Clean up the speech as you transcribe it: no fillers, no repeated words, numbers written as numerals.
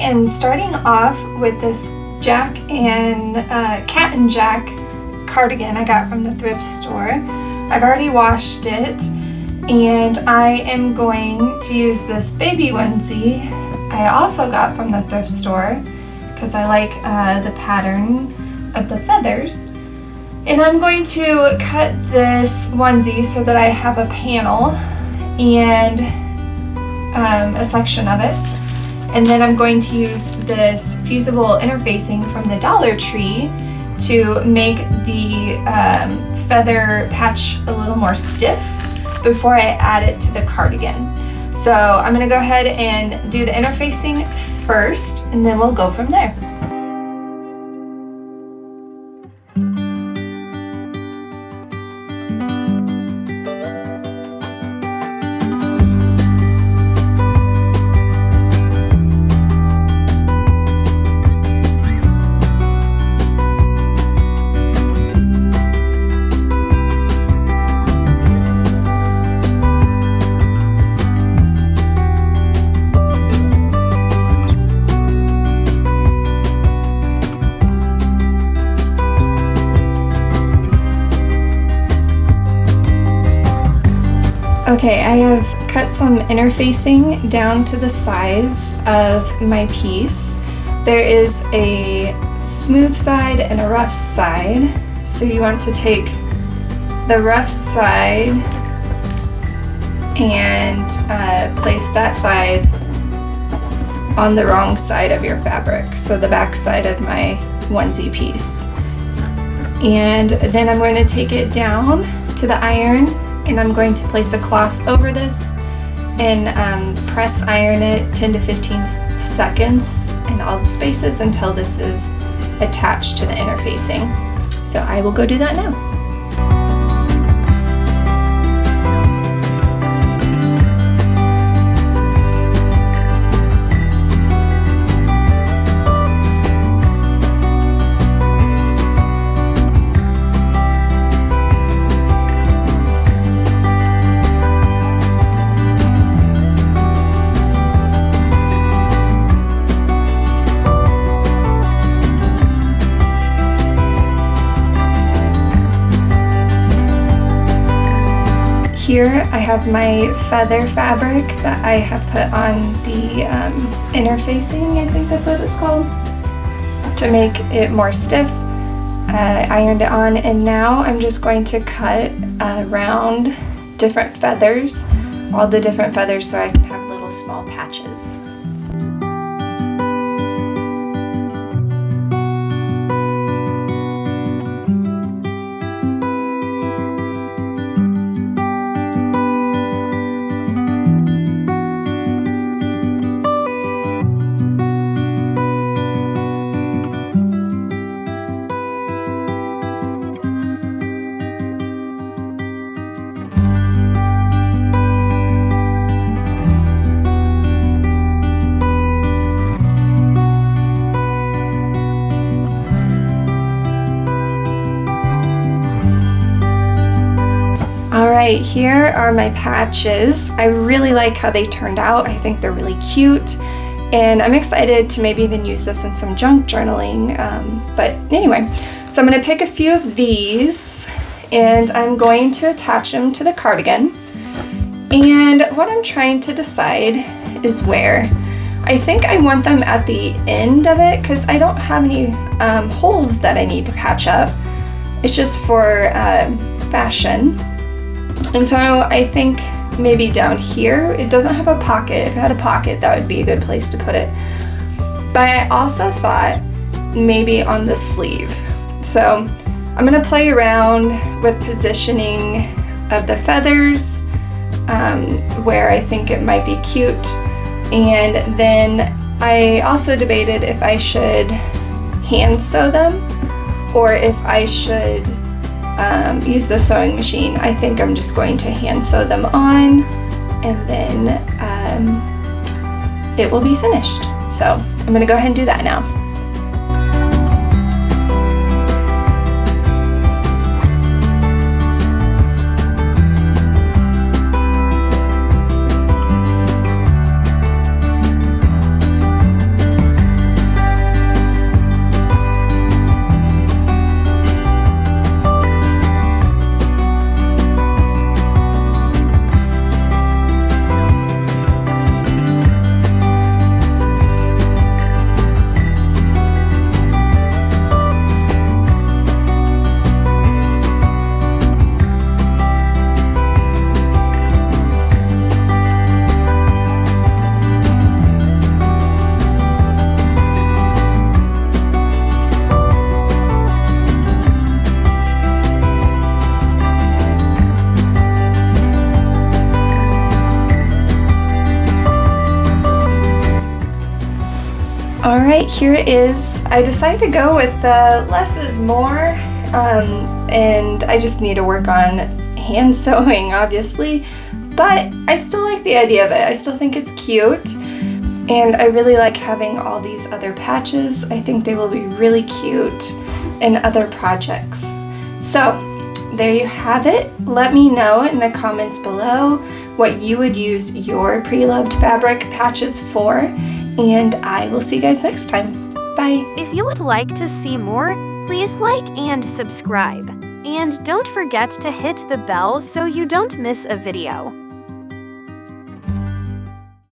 am starting off with this Jack and Cat and Jack cardigan I got from the thrift store. I've already washed it, and I am going to use this baby onesie I also got from the thrift store because I like the pattern of the feathers. And I'm going to cut this onesie so that I have a panel and a section of it. And then I'm going to use this fusible interfacing from the Dollar Tree to make the feather patch a little more stiff before I add it to the cardigan. So I'm going to go ahead and do the interfacing first, and then we'll go from there. Okay, I have cut some interfacing down to the size of my piece. There is a smooth side and a rough side. So you want to take the rough side and place that side on the wrong side of your fabric. So the back side of my onesie piece. And then I'm going to take it down to the iron, and I'm going to place a cloth over this and press iron it 10 to 15 seconds in all the spaces until this is attached to the interfacing. So I will go do that now. Here I have my feather fabric that I have put on the interfacing, I think that's what it's called, to make it more stiff. I ironed it on, and now I'm just going to cut around different feathers, all the different feathers, so I can have little small patches. Alright, here are my patches. I really like how they turned out. I think they're really cute, and I'm excited to maybe even use this in some junk journaling. But anyway, so I'm going to pick a few of these, and I'm going to attach them to the cardigan. And what I'm trying to decide is where. I think I want them at the end of it because I don't have any holes that I need to patch up. It's just for fashion. And so I think maybe down here, it doesn't have a pocket. If it had a pocket, that would be a good place to put it. But I also thought maybe on the sleeve. So I'm gonna play around with positioning of the feathers where I think it might be cute. And then I also debated if I should hand sew them or if I should use the sewing machine. I think I'm just going to hand sew them on, and then it will be finished. So I'm going to go ahead and do that now. Alright, here it is. I decided to go with less is more, and I just need to work on hand sewing, obviously, but I still like the idea of it. I still think it's cute, and I really like having all these other patches. I think they will be really cute in other projects. So, there you have it. Let me know in the comments below what you would use your pre-loved fabric patches for, and I will see you guys next time. Bye! If you would like to see more, please like and subscribe. And don't forget to hit the bell so you don't miss a video.